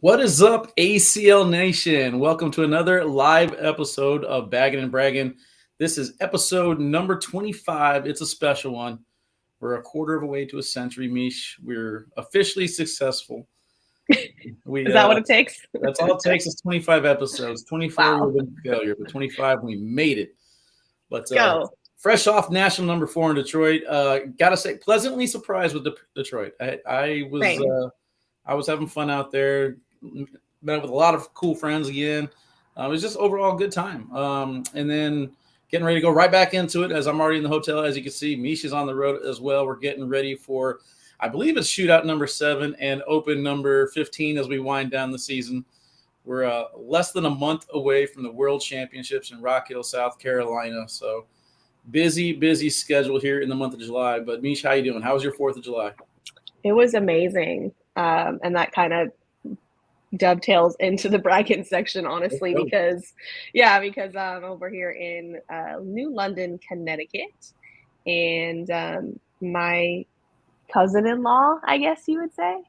What is up, ACL Nation? Welcome to another live episode of Baggin Braggin. This is episode number 25. It's a special one. We're a quarter of a way to a century, Meesh. We're officially successful. Is that what it takes? That's all it takes is 25 episodes. 24 Wow. would have been a failure, but 25, we made it. But Go. fresh off national number 4 in Detroit, gotta say, pleasantly surprised with Detroit. I was having fun out there. Met with a lot of cool friends again. It was just overall a good time. And then getting ready to go right back into it as I'm already in the hotel. As you can see, Meesh is on the road as well. We're getting ready for, I believe it's shootout number 7 and open number 15 as we wind down the season. We're less than a month away from the World Championships in Rock Hill, South Carolina. So busy schedule here in the month of July. But Meesh, how you doing? How was your 4th of July? It was amazing. And that kind of dovetails into the bragging section, honestly, because I'm over here in New London, Connecticut, and my cousin-in-law, I guess you would say,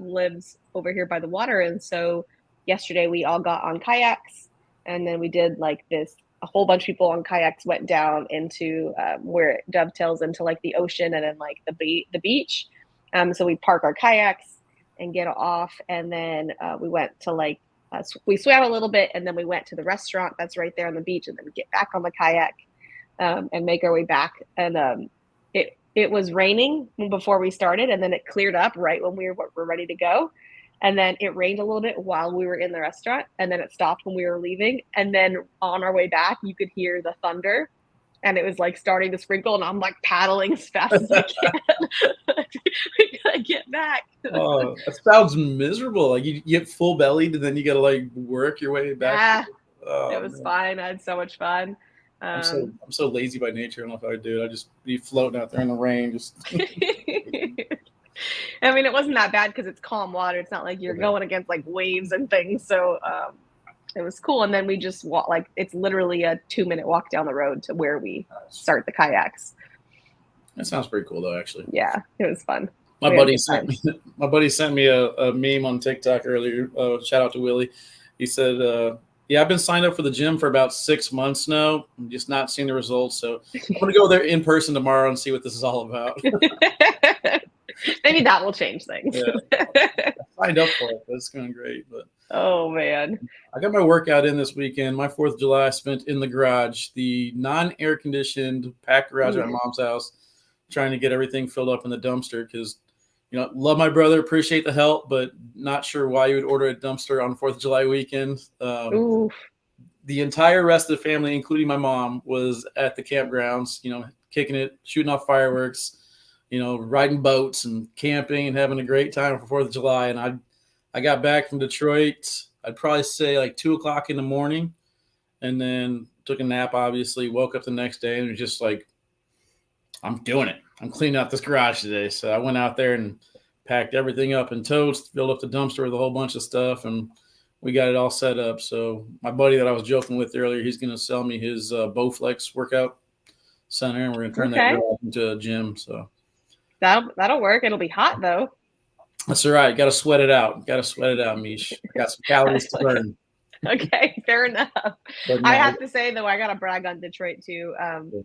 lives over here by the water. And so yesterday we all got on kayaks, and then we did like this. A whole bunch of people on kayaks went down into where it dovetails into like the ocean and then like the beach. So we park our kayaks and get off, and then we went to we swam a little bit, and then we went to the restaurant that's right there on the beach, and then we get back on the kayak and make our way back. And it was raining before we started, and then it cleared up right when we were ready to go. And then it rained a little bit while we were in the restaurant, and then it stopped when we were leaving. And then on our way back, you could hear the thunder, and it was like starting to sprinkle, and I'm like paddling as fast as I can. We gotta get back. Oh, that sounds miserable. Like you get full bellied, and then you gotta like work your way back. It was fine. I had so much fun. I'm so lazy by nature. I don't know if I would do it. I'd just be floating out there in the rain. Just. I mean, it wasn't that bad because it's calm water. It's not like you're going against like waves and things. So it was cool. And then we just walk, like it's literally a 2-minute walk down the road to where we start the kayaks. That sounds pretty cool though, actually. Yeah, it was fun. My buddy sent me a meme on TikTok earlier. Shout out to Willie. He said, yeah, I've been signed up for the gym for about 6 months now. I'm just not seeing the results. So I'm going to go there in person tomorrow and see what this is all about. Maybe that will change things. Yeah. I signed up for it. That's going great. But oh, man. I got my workout in this weekend. My 4th of July I spent in the garage, the non-air conditioned packed garage at my mom's house, trying to get everything filled up in the dumpster because, love my brother, appreciate the help, but not sure why you would order a dumpster on 4th of July weekend. The entire rest of the family, including my mom, was at the campgrounds, kicking it, shooting off fireworks, riding boats and camping and having a great time for 4th of July. And I got back from Detroit, I'd probably say like 2 o'clock in the morning, and then took a nap, obviously, woke up the next day and was just like, I'm doing it. I'm cleaning out this garage today. So I went out there and packed everything up in totes, filled up the dumpster with a whole bunch of stuff, and we got it all set up. So my buddy that I was joking with earlier, he's going to sell me his Bowflex workout center, and we're going to turn that garage into a gym. So that'll work. It'll be hot, though. That's all right. Got to sweat it out. Meesh. Got some calories to burn. Okay, fair enough. No, I have to say, though, I got to brag on Detroit, too.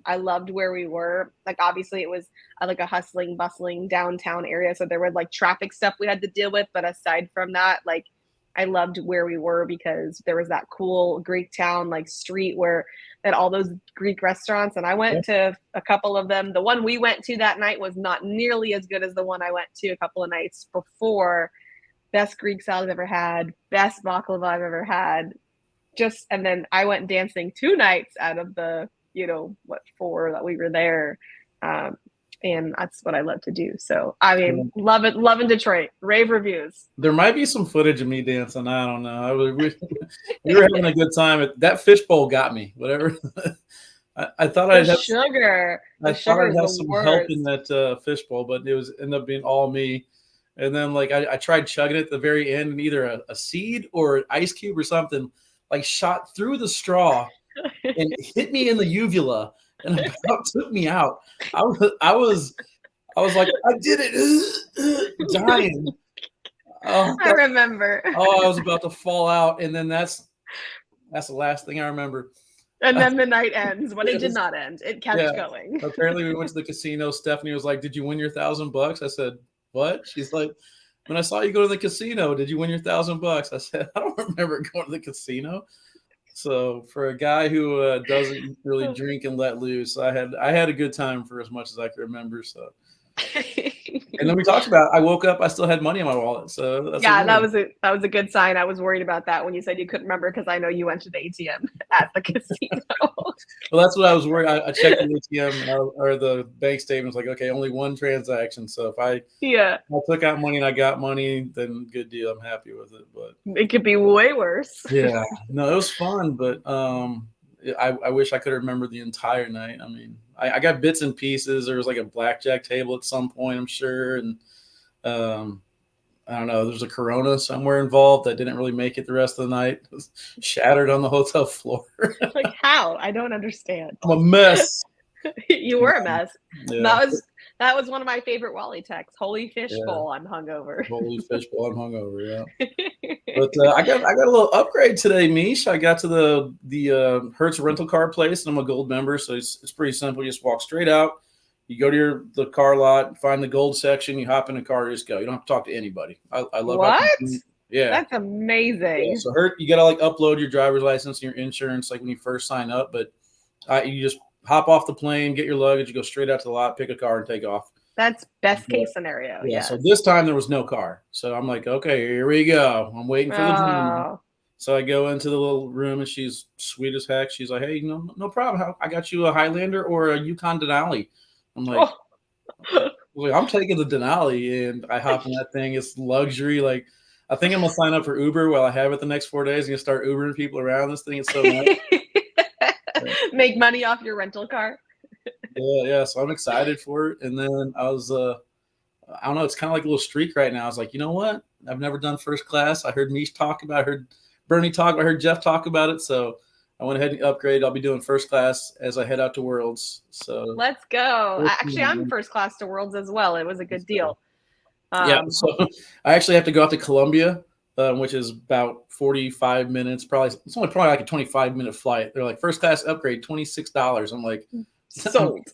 I loved where we were. Like, obviously, it was like a hustling, bustling downtown area. So there was like traffic stuff we had to deal with. But aside from that, like, I loved where we were because there was that cool Greek town, like, street where at all those Greek restaurants. And I went to a couple of them. The one we went to that night was not nearly as good as the one I went to a couple of nights before. Best Greek salad I've ever had, best baklava I've ever had. And then I went dancing 2 nights out of the, 4 that we were there. And that's what I love to do. So, I mean, loving Detroit. Rave reviews. There might be some footage of me dancing. I don't know. We were having a good time. That fishbowl got me. Whatever. I thought I'd have sugar. I thought I'd have some help in that fishbowl, but it ended up being all me. And then, like, I tried chugging it at the very end, and either a seed or an ice cube or something, like, shot through the straw and hit me in the uvula and about took me out. I was like, I did it, dying. Oh, I remember. I was about to fall out, and then that's the last thing I remember. And then the night ends, but it did not end. It kept going. Apparently, we went to the casino. Stephanie was like, "Did you win your $1,000?" I said, "What?" She's like, "When I saw you go to the casino, did you win your $1,000?" I said, "I don't remember going to the casino." So for a guy who doesn't really drink and let loose, I had a good time for as much as I can remember. So. And then we talked about, I woke up, I still had money in my wallet. So that's that was a good sign. I was worried about that when you said you couldn't remember, because I know you went to the ATM at the casino. Well, that's what I was worried. I checked the ATM or the bank statement. Was like, okay, only one transaction. So if I took out money and I got money, then good deal. I'm happy with it. But it could be way worse. Yeah, no, it was fun, but I wish I could remember the entire night. I mean, I got bits and pieces. There was like a blackjack table at some point, I'm sure, and I don't know. There's a Corona somewhere involved that didn't really make it the rest of the night. It was shattered on the hotel floor. Like, how? I don't understand. I'm a mess. You were a mess. Yeah. That was one of my favorite Wally texts. Holy fishbowl, I'm hungover. Holy fishbowl, I'm hungover. Yeah. But I got a little upgrade today, Meesh. I got to the Hertz rental car place, and I'm a gold member, so it's pretty simple. You just walk straight out. You go to the car lot, find the gold section. You hop in the car, you just go. You don't have to talk to anybody. I love what? Yeah, that's amazing. Yeah, so you got to like upload your driver's license and your insurance like when you first sign up, but you just hop off the plane, get your luggage, you go straight out to the lot, pick a car, and take off. That's best case scenario. Yeah. So this time there was no car, so I'm like, okay, here we go. I'm waiting for the dream. So I go into the little room, and she's sweet as heck. She's like, hey, no problem. I got you a Highlander or a Yukon Denali. I'm like, I'm taking the Denali, and I hop in that thing. It's luxury. Like, I think I'm gonna sign up for Uber while I have it the next 4 days, and start Ubering people around this thing. It's so nice. Make money off your rental car. Yeah. So I'm excited for it. And then I was, I don't know, it's kind of like a little streak right now. I was like, you know what? I've never done first class. I heard Meesh talk about it. I heard Bernie talk. I heard Jeff talk about it. So I went ahead and upgraded. I'll be doing first class as I head out to Worlds. So let's go. Actually, I'm first class to Worlds as well. It was a good deal. So I actually have to go out to Columbia, which is about 45 minutes. It's only probably like a 25-minute flight. They're like, first class upgrade, $26. I'm like, sold.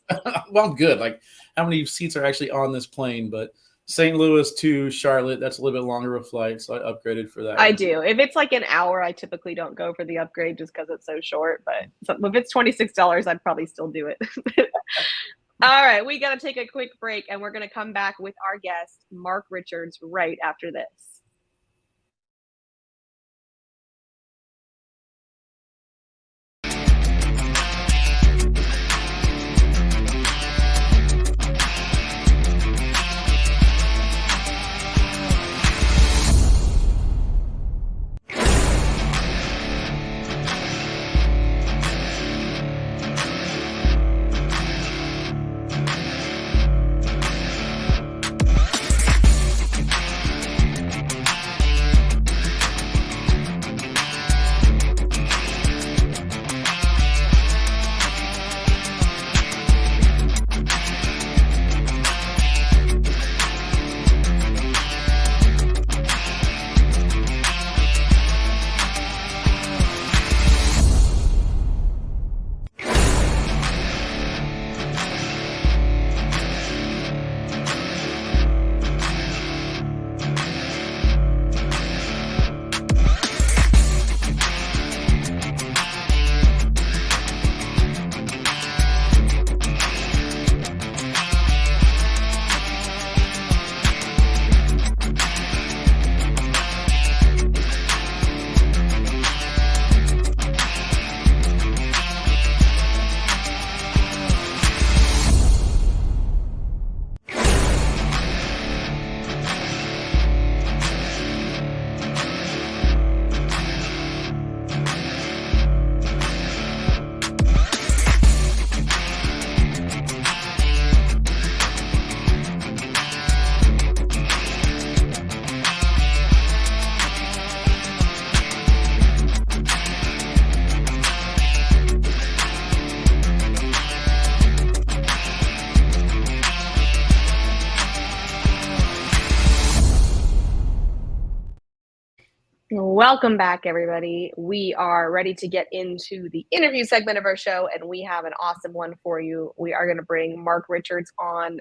Well, I'm good. Like, how many seats are actually on this plane? But St. Louis to Charlotte, that's a little bit longer of a flight, so I upgraded for that. I do. If it's like an hour, I typically don't go for the upgrade just because it's so short. But if it's $26, I'd probably still do it. All right, we got to take a quick break, and we're going to come back with our guest, Mark Richards, right after this. Welcome back, everybody. We are ready to get into the interview segment of our show, and we have an awesome one for you. We are going to bring Mark Richards on.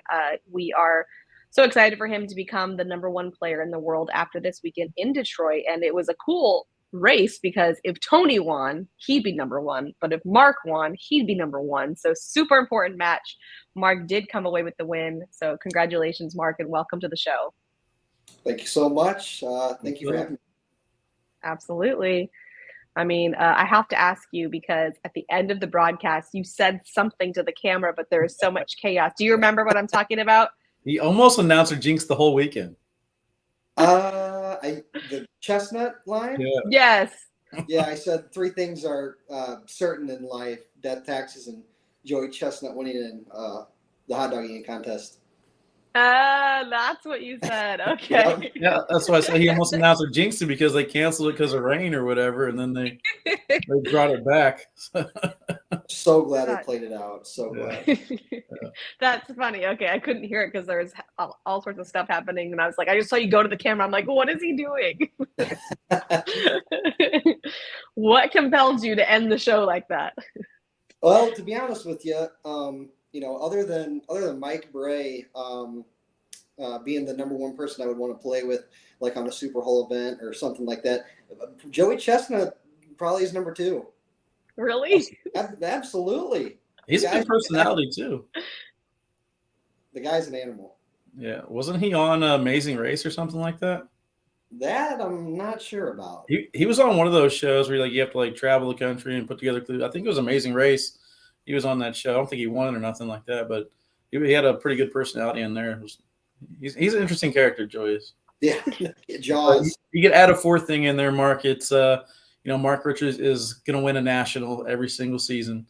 We are so excited for him to become the #1 player in the world after this weekend in Detroit. And it was a cool race because if Tony won, he'd be #1. But if Mark won, he'd be #1. So super important match. Mark did come away with the win. So congratulations, Mark, and welcome to the show. Thank you so much. Thank you for having me. Absolutely. I mean, I have to ask you because at the end of the broadcast, you said something to the camera, but there is so much chaos. Do you remember what I'm talking about? He almost announced or jinxed the whole weekend. The chestnut line? Yeah. Yes. Yeah, I said 3 things are certain in life: death, taxes, and Joey Chestnut winning in the hot dog eating contest. That's what you said. Okay. Yeah, that's why I said he almost announced or jinxed it because they canceled it because of rain or whatever, and then they brought it back. So glad they played it out. So glad. Yeah. That's funny. Okay, I couldn't hear it because there was all sorts of stuff happening, and I was like, I just saw you go to the camera. I'm like, what is he doing? What compelled you to end the show like that? Well, to be honest with you, other than Mike Bray being the #1 person I would want to play with, like on a Super Bowl event or something like that, Joey Chestnut probably is #2. Really? Absolutely. He's a good personality too. The guy's an animal. Yeah, wasn't he on Amazing Race or something like that? That I'm not sure about. He was on one of those shows where you have to travel the country and put together clues. I think it was Amazing Race. He was on that show. I don't think he won or nothing like that, but he had a pretty good personality in there. He's an interesting character, Joey is. Yeah, Jaws. You could add a 4th thing in there, Mark. It's Mark Richards is going to win a national every single season.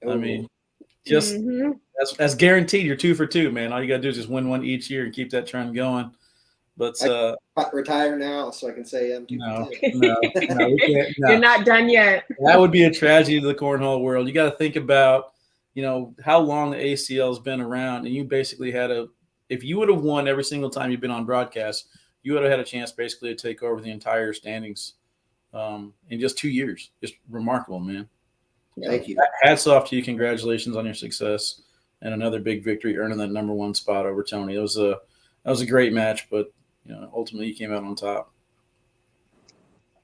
Ooh. I mean, just that's guaranteed. You're 2 for 2, man. All you got to do is just win one each year and keep that trend going. But I retire now so I can say I'm 2 for 2. No, we can't. No. You're not done yet. That would be a tragedy to the cornhole world. You got to think about, how long the ACL has been around, and you basically had if you would have won every single time you've been on broadcast, you would have had a chance basically to take over the entire standings in just 2 years. Just remarkable, man. Thank you. Hats off to you. Congratulations on your success and another big victory, earning that #1 spot over Tony. That was a great match, but ultimately you came out on top.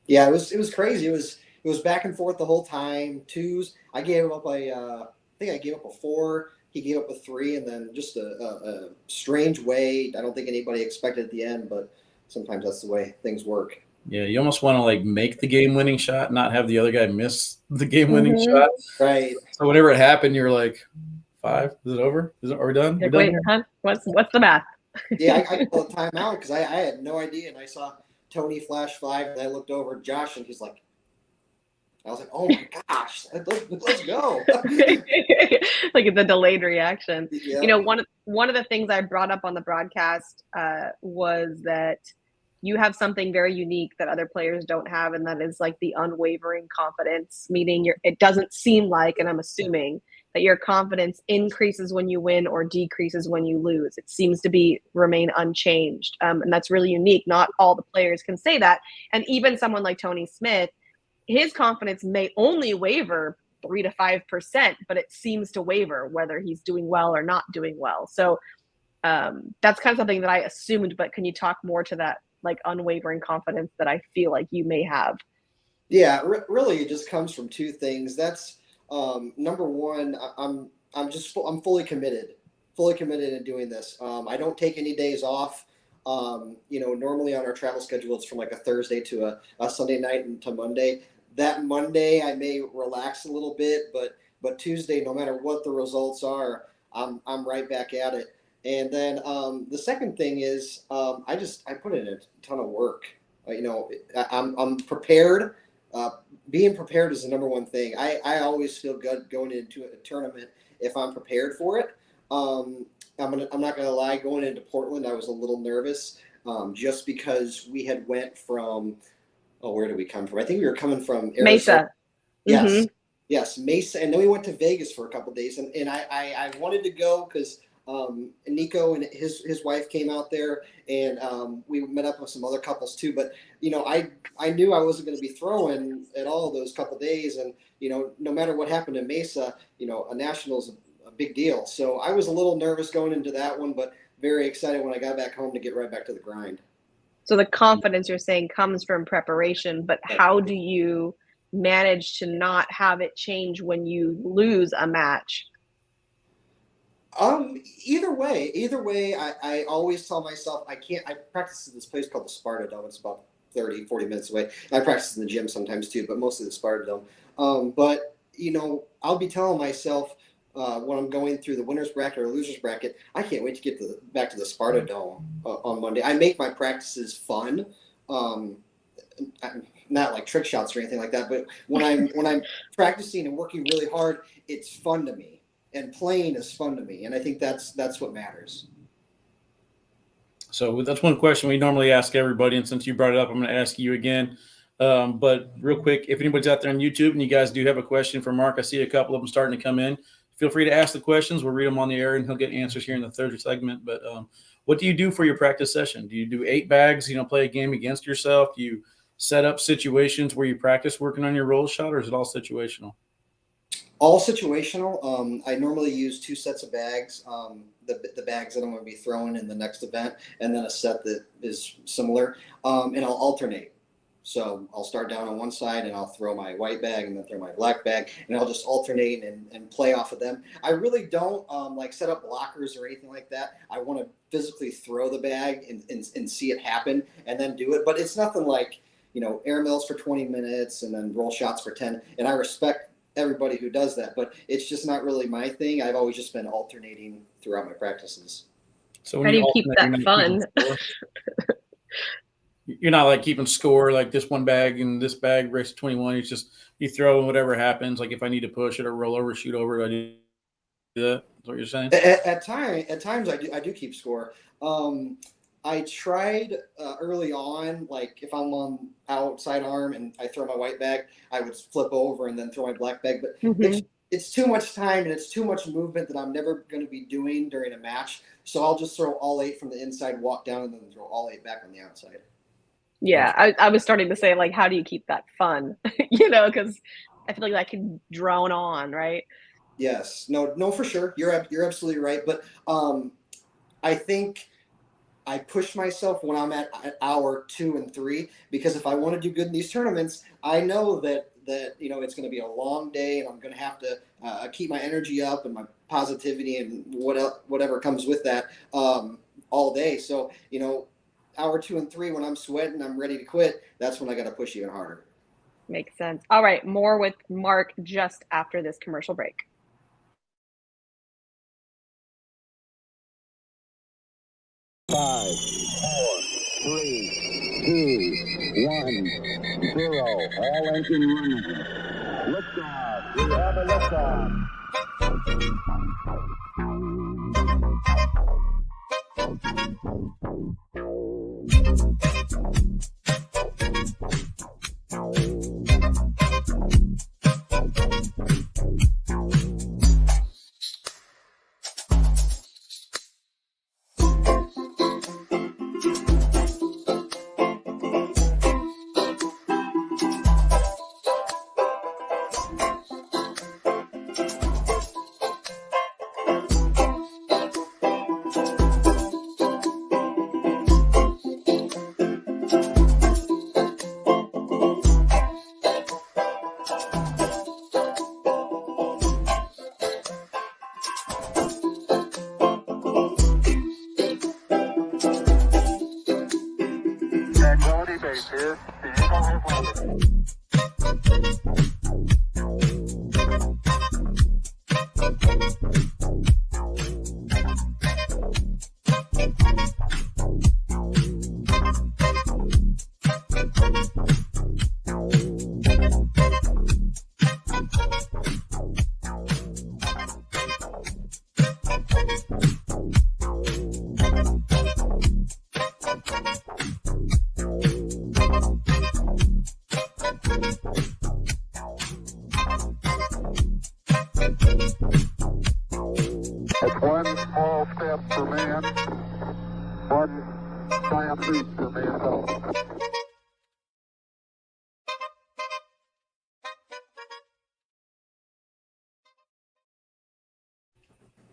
Yeah, it was crazy. It was back and forth the whole time. 2s. I gave up I think I gave up a 4. He gave up a 3, and then just a strange way. I don't think anybody expected at the end, but sometimes that's the way things work. Yeah, you almost want to make the game-winning shot, not have the other guy miss the game-winning shot. Right. So whenever it happened, you're like, 5? Is it over? Are we done? Like, wait, huh? What's the math? Yeah, I called a timeout because I had no idea, and I saw Tony flash 5, and I looked over at Josh, and he's like, I was like, oh my gosh, let's go. Like the delayed reaction. Yeah. One of the things I brought up on the broadcast was that you have something very unique that other players don't have, and that is the unwavering confidence, meaning it doesn't seem like, and I'm assuming that your confidence increases when you win or decreases when you lose. It seems to remain unchanged. And that's really unique. Not all the players can say that. And even someone like Tony Smith, his confidence may only waver 3 to 5%, but it seems to waver whether he's doing well or not doing well. So that's kind of something that I assumed, but can you talk more to that unwavering confidence that I feel like you may have? Yeah, really, it just comes from 2 things. That's #1. I'm fully committed in doing this. I don't take any days off. Normally on our travel schedule, it's from a Thursday to a Sunday night and to Monday. That Monday I may relax a little bit, but Tuesday, no matter what the results are, I'm right back at it. And then the second thing is I put in a ton of work. I'm prepared. Being prepared is the #1 thing. I always feel good going into a tournament if I'm prepared for it. I'm not gonna lie. Going into Portland, I was a little nervous, just because we had went from. Oh, where did we come from? I think we were coming from Arizona. Mesa. Yes, Mm-hmm. yes, Mesa, and then we went to Vegas for a couple of days, and I wanted to go because Nico and his wife came out there, and we met up with some other couples too. But I knew I wasn't going to be throwing at all those couple days, and no matter what happened in Mesa, a national's a big deal. So I was a little nervous going into that one, but very excited when I got back home to get right back to the grind. So the confidence you're saying comes from preparation, but how do you manage to not have it change when you lose a match? Either way, I always tell myself I practice at this place called the Sparta Dome. It's about 30-40 minutes away. I practice in the gym sometimes too, but mostly the Sparta Dome. But I'll be telling myself when I'm going through the winner's bracket or loser's bracket, I can't wait to get back to the Sparta Dome on Monday. I make my practices fun. Not like trick shots or anything like that, but when I'm practicing and working really hard, it's fun to me. And playing is fun to me, and I think that's what matters. So that's one question we normally ask everybody, and since you brought it up, I'm going to ask you again. But real quick, if anybody's out there on YouTube and you guys do have a question for Mark, I see a couple of them starting to come in. Feel free to ask the questions. We'll read them on the air, and he'll get answers here in the third segment. But what do you do for your practice session? Do you do 8 bags, play a game against yourself? Do you set up situations where you practice working on your roll shot, or is it all situational? All situational. I normally use 2 sets of bags, the bags that I'm going to be throwing in the next event, and then a set that is similar, and I'll alternate. So I'll start down on one side, and I'll throw my white bag, and then throw my black bag, and I'll just alternate and play off of them. I really don't set up blockers or anything like that. I want to physically throw the bag and see it happen, and then do it. But it's nothing like air mills for 20 minutes and then roll shots for 10. And I respect everybody who does that, but it's just not really my thing. I've always just been alternating throughout my practices. So how do you keep that fun? You're not like keeping score, like this one bag and this bag race 21. It's just you throw and whatever happens. Like if I need to push it or roll over, shoot over, I do that. That's what you're saying? At times I do keep score. I tried early on, like if I'm on outside arm and I throw my white bag, I would flip over and then throw my black bag. But it's too much time and it's too much movement that I'm never going to be doing during a match. So I'll just throw all 8 from the inside, walk down, and then throw all 8 back on the outside. Yeah, I was starting to say, like, how do you keep that fun? Because I feel like that can drone on, right? Yes. No, for sure. You're absolutely right. But I think I push myself when I'm at hour 2 and 3, because if I want to do good in these tournaments, I know that it's going to be a long day, and I'm going to have to keep my energy up and my positivity and whatever comes with that all day. So hour 2 and 3, when I'm sweating, I'm ready to quit. That's when I got to push even harder. Makes sense. All right, more with Mark just after this commercial break. 5, 4, 3, 2, 1, 0. All engine running. Liftoff. We have a liftoff.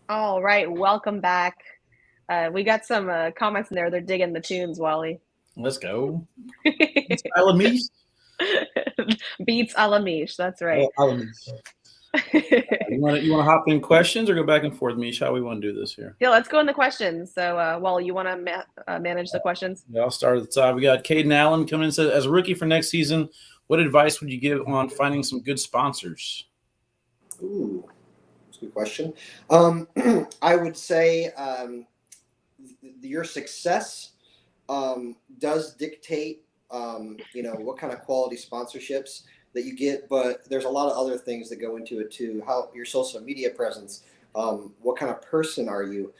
All right, welcome back. We got some comments in there. They're digging the tunes, Wally. Let's go. Style of Meesh. Beats a la Meesh. That's right. Style of Meesh. You want to hop in questions or go back and forth, Meesh? How we want to do this here? Yeah, let's go in the questions. So, Wally, you want to manage the questions? Yeah, I'll start at the top. We got Caden Allen coming in and says, as a rookie for next season, what advice would you give on finding some good sponsors? Ooh, that's a good question. I would say your success does dictate, what kind of quality sponsorships that you get, but there's a lot of other things that go into it too. How your social media presence, what kind of person are you?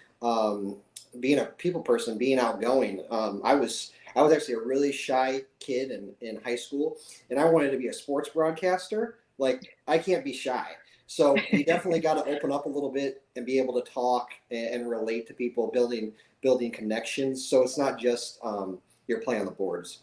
Being a people person, being outgoing. I was actually a really shy kid in high school, and I wanted to be a sports broadcaster. Like, I can't be shy. So you definitely got to open up a little bit and be able to talk and relate to people, building connections. So it's not just your play on the boards.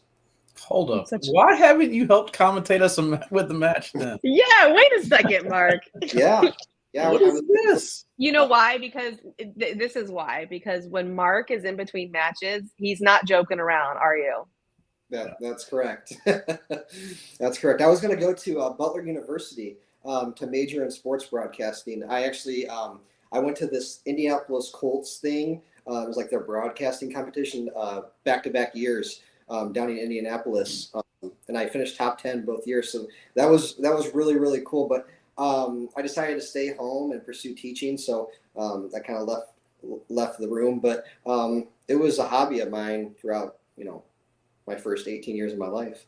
Hold up. Why haven't you helped commentate us with the match then? Yeah, wait a second, Mark. Yeah. What is this? You know why? Because this is why. Because when Mark is in between matches, he's not joking around, are you? That's correct. That's correct. I was going to go to Butler University to major in sports broadcasting. I actually I went to this Indianapolis Colts thing. It was like their broadcasting competition, back-to-back years down in Indianapolis, and I finished top 10 both years. So that was really, really cool. But I decided to stay home and pursue teaching, so I kind of left the room. But it was a hobby of mine throughout, my first 18 years of my life.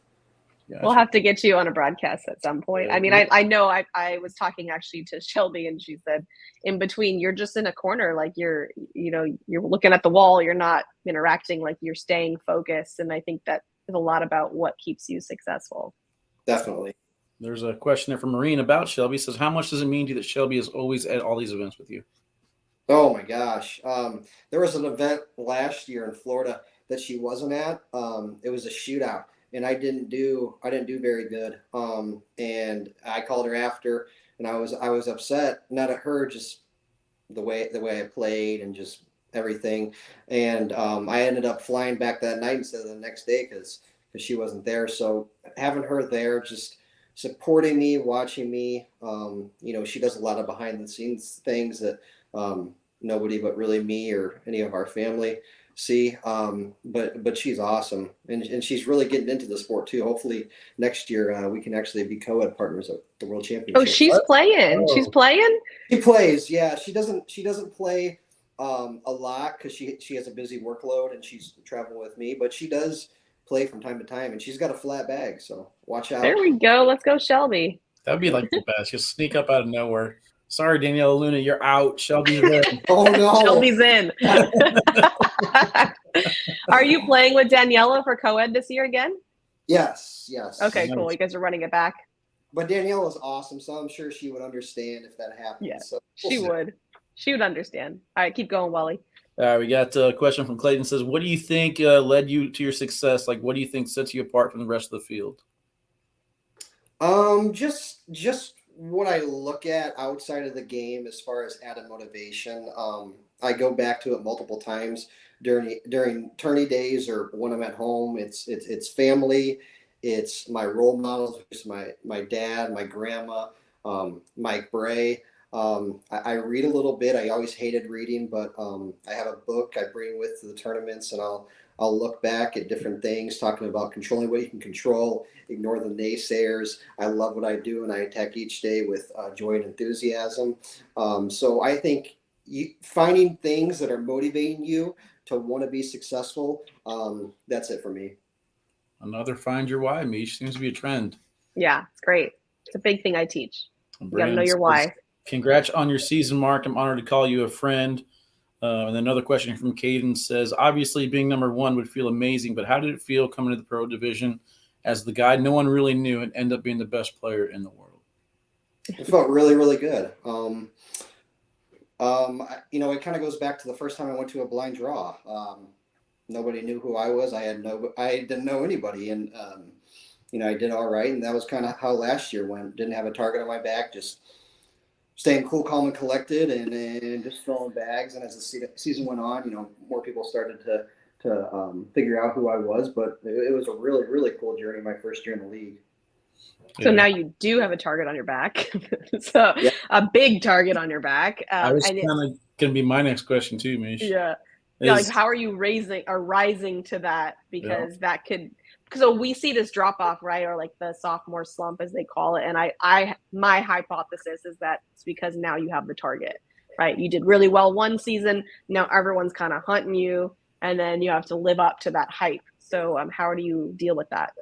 Gotcha. We'll have to get you on a broadcast at some point. I mean, I know I was talking actually to Shelby, and she said, in between, you're just in a corner, like you're looking at the wall, you're not interacting, like you're staying focused. And I think that is a lot about what keeps you successful. Definitely. There's a question there from Marine about Shelby. It says, how much does it mean to you that Shelby is always at all these events with you? Oh my gosh. There was an event last year in Florida that she wasn't at. It was a shootout, and I didn't do very good. And I called her after, and I was upset, not at her, just the way I played and just everything. And I ended up flying back that night instead of the next day because she wasn't there. So having her there, just supporting me, watching me, she does a lot of behind the scenes things that nobody but really me or any of our family see. But she's awesome, and she's really getting into the sport too. Hopefully next year we can actually be co-ed partners at the World Championship. Oh, she's playing. Oh. She's playing. She plays. Yeah, she doesn't play a lot because she has a busy workload and she's traveling with me. But she does play from time to time, and she's got a flat bag. So watch out. There we go. Let's go, Shelby. That'd be like the best. Just sneak up out of nowhere. Sorry, Daniela Luna, you're out. Shelby's in. Oh no, Shelby's in. Are you playing with Daniela for co-ed this year again? Yes. Okay, cool. You guys are running it back. But Daniela's awesome, so I'm sure she would understand if that happened. Yeah, so she would. She would understand. All right, keep going, Wally. All right, we got a question from Clayton. Says, what do you think led you to your success? Like, what do you think sets you apart from the rest of the field? Just what I look at outside of the game as far as added motivation. I go back to it multiple times during tourney days or when I'm at home. It's family. It's my role models. It's my dad, my grandma, Mike Bray. I read a little bit. I always hated reading, but I have a book I bring with to the tournaments, and I'll look back at different things, talking about controlling what you can control, ignore the naysayers. I love what I do, and I attack each day with joy and enthusiasm. So I think finding things that are motivating you to want to be successful, that's it for me. Another find your why, Meesh. Seems to be a trend. Yeah, it's great. It's a big thing I teach. You got to know your why. Congrats on your season, Mark. I'm honored to call you a friend. And then another question from Caden says, obviously being number one would feel amazing, but how did it feel coming to the pro division as the guy no one really knew and end up being the best player in the world? It felt really, really good. It kind of goes back to the first time I went to a blind draw. Nobody knew who I was. I didn't know anybody. And, I did all right. And that was kind of how last year went. Didn't have a target on my back, just staying cool, calm, and collected, and just throwing bags. And as the season went on, more people started to figure out who I was. But it was a really, really cool journey my first year in the league. So now you do have a target on your back. So Yeah. a big target on your back. I was kind of going to be my next question too, Meesh. Yeah. Like how are you rising to that? Because that could, so we see this drop off, right? Or like the sophomore slump as they call it. And my hypothesis is that it's because now you have the target, right? You did really well one season. Now everyone's kind of hunting you, and then you have to live up to that hype. So how do you deal with that?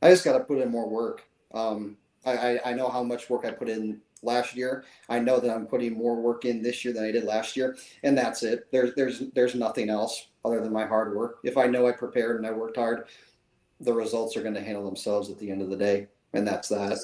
I just got to put in more work. I know how much work I put in last year. I know that I'm putting more work in this year than I did last year, and that's it. There's nothing else other than my hard work. If I know I prepared and I worked hard, the results are going to handle themselves at the end of the day, and that's that.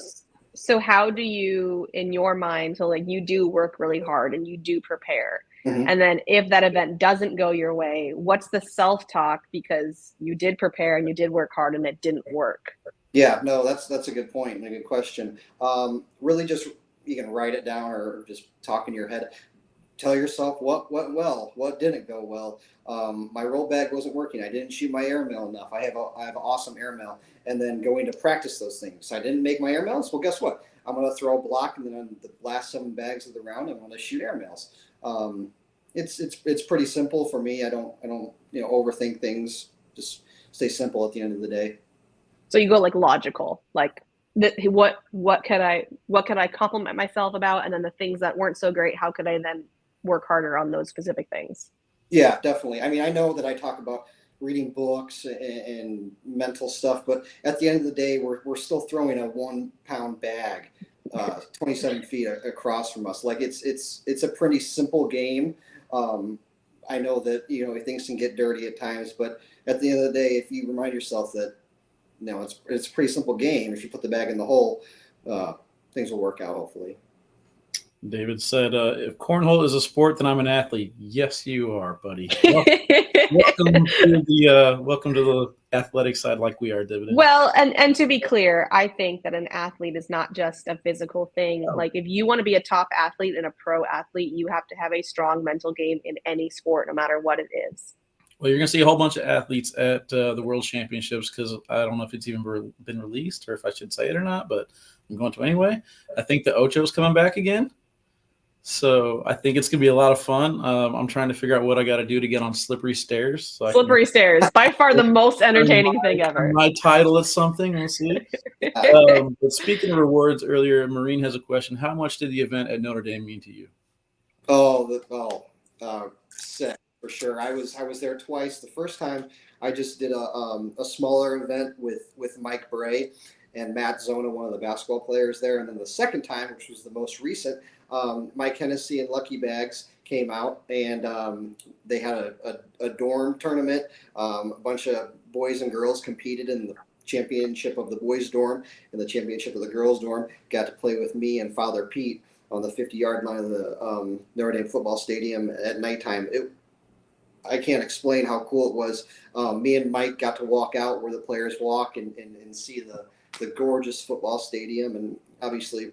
So how do you, in your mind, so like you do work really hard and you do prepare, and then if that event doesn't go your way, what's the self-talk because you did prepare and you did work hard and it didn't work? Yeah, no, that's a good point and a good question. Really, just you can write it down or just talk in your head. Tell yourself what went well, what didn't go well. My roll bag wasn't working. I didn't shoot my airmail enough. I have an awesome airmail, and then going to practice those things. I didn't make my airmails. Well, guess what? I'm going to throw a block, and then on the last 7 bags of the round, I'm going to shoot airmails. It's pretty simple for me. I don't overthink things. Just stay simple at the end of the day. So you go like logical, like what could I compliment myself about, and then the things that weren't so great, how could I then work harder on those specific things? Yeah, definitely. I mean, I know that I talk about reading books and mental stuff, but at the end of the day, we're still throwing a 1 pound bag, 27 feet across from us. Like it's a pretty simple game. I know that things can get dirty at times, but at the end of the day, if you remind yourself that it's a pretty simple game. If you put the bag in the hole, things will work out hopefully. David said, if cornhole is a sport, then I'm an athlete. Yes, you are, buddy. Welcome to the athletic side like we are, David. Well, and to be clear, I think that an athlete is not just a physical thing. Like if you want to be a top athlete and a pro athlete, you have to have a strong mental game in any sport, no matter what it is. Well, you're going to see a whole bunch of athletes at the World Championships because I don't know if it's even been released or if I should say it or not, but I'm going to anyway. I think the Ocho's coming back again. So I think it's going to be a lot of fun. I'm trying to figure out what I got to do to get on slippery stairs. So slippery stairs, by far the most entertaining thing ever. My title is something. We'll see. But speaking of rewards, earlier, Maureen has a question. How much did the event at Notre Dame mean to you? Sick. For sure. I was there twice. The first time I just did a smaller event with Mike Bray and Matt Zona, one of the basketball players there. And then the second time, which was the most recent, Mike Hennessy and Lucky Bags came out and they had a dorm tournament. A bunch of boys and girls competed in the championship of the boys dorm and the championship of the girls dorm. Got to play with me and Father Pete on the 50-yard line of the Notre Dame football stadium at nighttime. I can't explain how cool it was. Me and Mike got to walk out where the players walk and see the gorgeous football stadium. And obviously,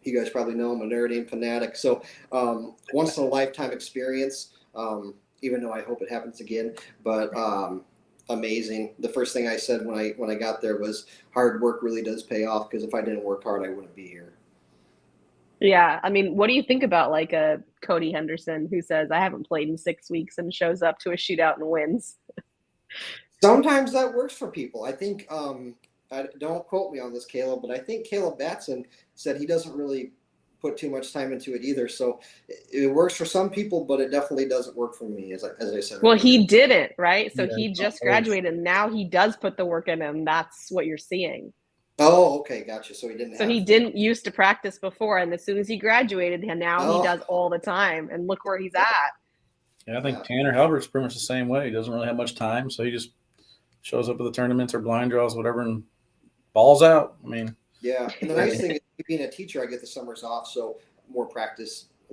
you guys probably know I'm a Notre Dame fanatic. So once in a lifetime experience, even though I hope it happens again. But amazing. The first thing I said when I got there was hard work really does pay off, because if I didn't work hard, I wouldn't be here. Yeah, I mean, what do you think about like a Cody Henderson who says, I haven't played in 6 weeks and shows up to a shootout and wins? Sometimes that works for people. I think, don't quote me on this, Caleb, but I think Caleb Batson said he doesn't really put too much time into it either. So it works for some people, but it definitely doesn't work for me, as I said. Well, he didn't, right? So he just graduated, and now he does put the work in, and that's what you're seeing. Oh, okay, gotcha. So he didn't. So he didn't used to practice before, and as soon as he graduated, and now he does all the time. And look where he's at. Yeah, I think Tanner Halbert's pretty much the same way. He doesn't really have much time, so he just shows up at the tournaments or blind draws, whatever, and balls out. I mean, yeah. And the nice thing is, being a teacher, I get the summers off, so a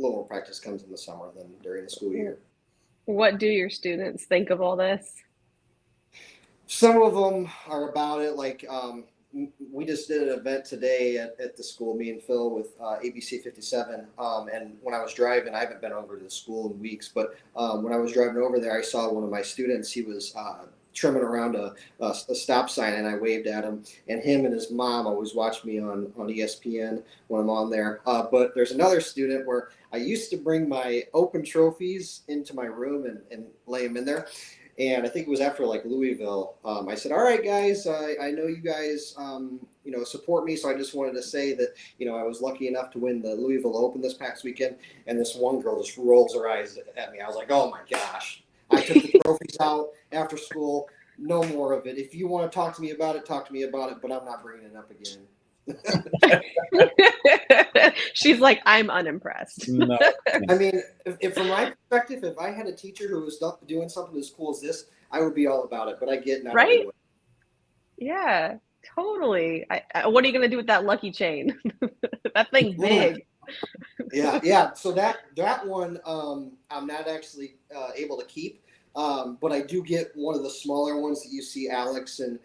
little more practice comes in the summer than during the school year. What do your students think of all this? Some of them are about it, like we just did an event today at the school, me and Phil with ABC 57. And when I was driving, I haven't been over to the school in weeks, but when I was driving over there, I saw one of my students. He was trimming around a stop sign, and I waved at him. And him and his mom always watch me on ESPN when I'm on there. But there's another student where I used to bring my open trophies into my room and lay them in there. And I think it was after like Louisville. I said, all right, guys, I know you guys, support me. So I just wanted to say that, I was lucky enough to win the Louisville Open this past weekend. And this one girl just rolls her eyes at me. I was like, oh my gosh. I took the trophies out after school. No more of it. If you want to talk to me about it, but I'm not bringing it up again. She's like, I'm unimpressed. No. I mean, if from my perspective, if I had a teacher who was doing something as cool as this, I would be all about it. But I get not right. Anyway. Yeah, totally. What are you gonna do with that lucky chain? That thing's big. Yeah. So that one, I'm not actually able to keep, but I do get one of the smaller ones that you see Alex and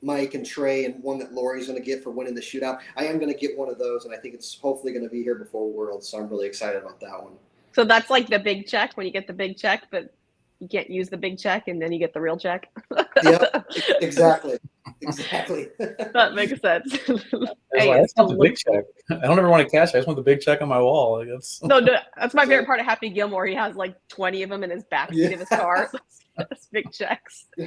Mike and Trey, and one that Lori's going to get for winning the shootout. I am going to get one of those, and I think it's hopefully going to be here before Worlds, so I'm really excited about that one. So that's like the big check, when you get the big check, but you can't use the big check, and then you get the real check. Yep, exactly. That makes sense. Hey, that's not the big check. I don't ever want to cash it. I just want the big check on my wall. Like No, that's my favorite part of Happy Gilmore. He has like 20 of them in his backseat of his car. That's big checks. All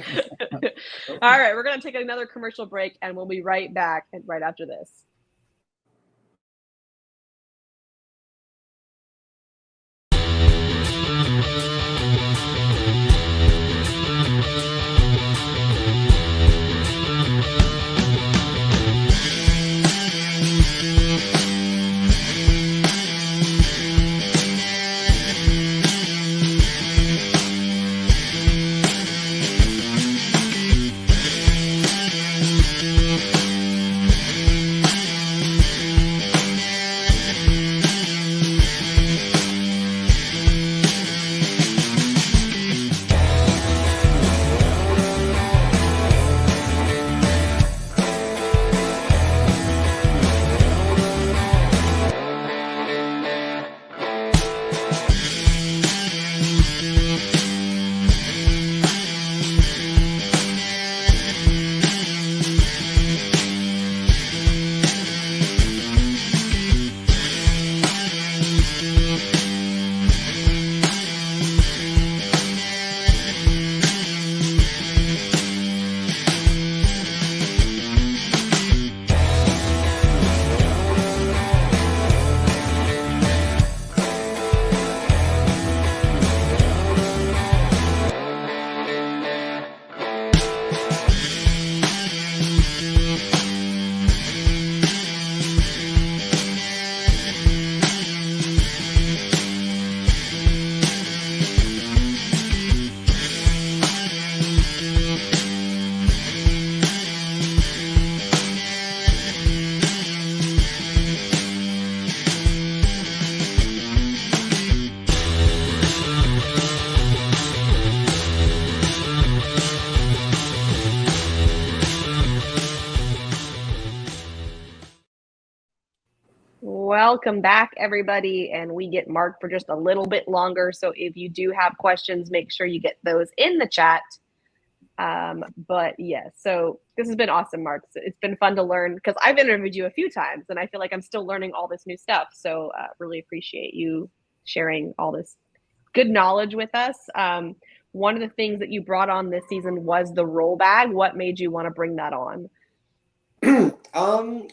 right, we're going to take another commercial break, and we'll be right back right after this. Welcome back, everybody, and we get marked for just a little bit longer. So if you do have questions, make sure you get those in the chat. But yeah, so this has been awesome, Mark. It's been fun to learn, because I've interviewed you a few times, and I feel like I'm still learning all this new stuff. So really appreciate you sharing all this good knowledge with us. One of the things that you brought on this season was the roll bag. What made you want to bring that on?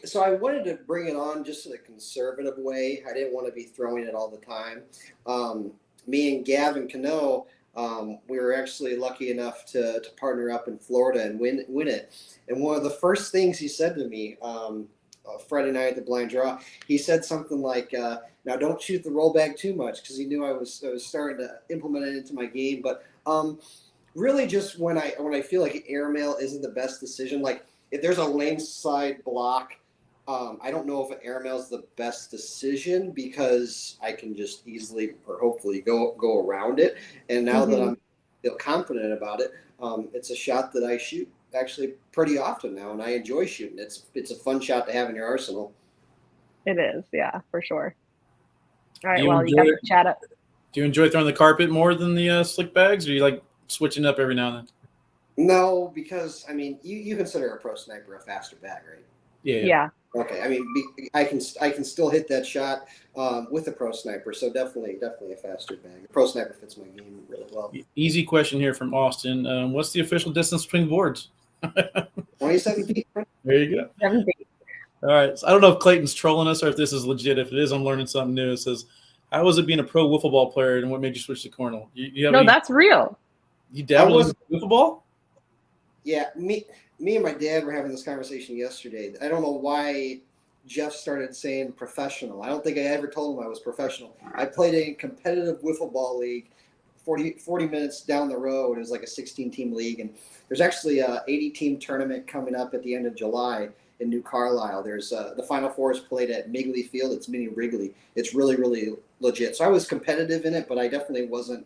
So I wanted to bring it on just in a conservative way. I didn't want to be throwing it all the time. Me and Gavin Cano, we were actually lucky enough to partner up in Florida and win it. And one of the first things he said to me Friday night at the blind draw, he said something like, now don't shoot the roll bag too much, because he knew I was starting to implement it into my game. But really just when I feel like airmail isn't the best decision, like if there's a lane side block, I don't know if an airmail is the best decision, because I can just easily or hopefully go around it. And now that I'm feel confident about it, it's a shot that I shoot. actually pretty often now, and I enjoy shooting. It's a fun shot to have in your arsenal. It is, yeah, for sure. All right, Do you well, you got enjoy your chat up. Do you enjoy throwing the carpet more than the slick bags, or you like switching up every now and then? No, because I mean, you consider a pro sniper a faster bag, right? Yeah. Okay, I mean, I can still hit that shot with a pro sniper, so definitely a faster bag. The pro sniper fits my game really well. Easy question here from Austin. What's the official distance between boards? 27 feet. There you go. 17. All right. So I don't know if Clayton's trolling us or if this is legit. If it is, I'm learning something new. It says, "How was it being a pro wiffle ball player, and what made you switch to cornhole?" You have No, any, that's real. you dabbled in wiffle ball? Yeah, me and my dad were having this conversation yesterday. I don't know why Jeff started saying professional. I don't think I ever told him I was professional. I played a competitive wiffle ball league 40 minutes down the road. It was like a 16-team league, and there's actually a 80-team tournament coming up at the end of July in New Carlisle. There's the Final Four is played at Migley Field. It's mini Wrigley. It's really, really legit. So I was competitive in it, but I definitely wasn't.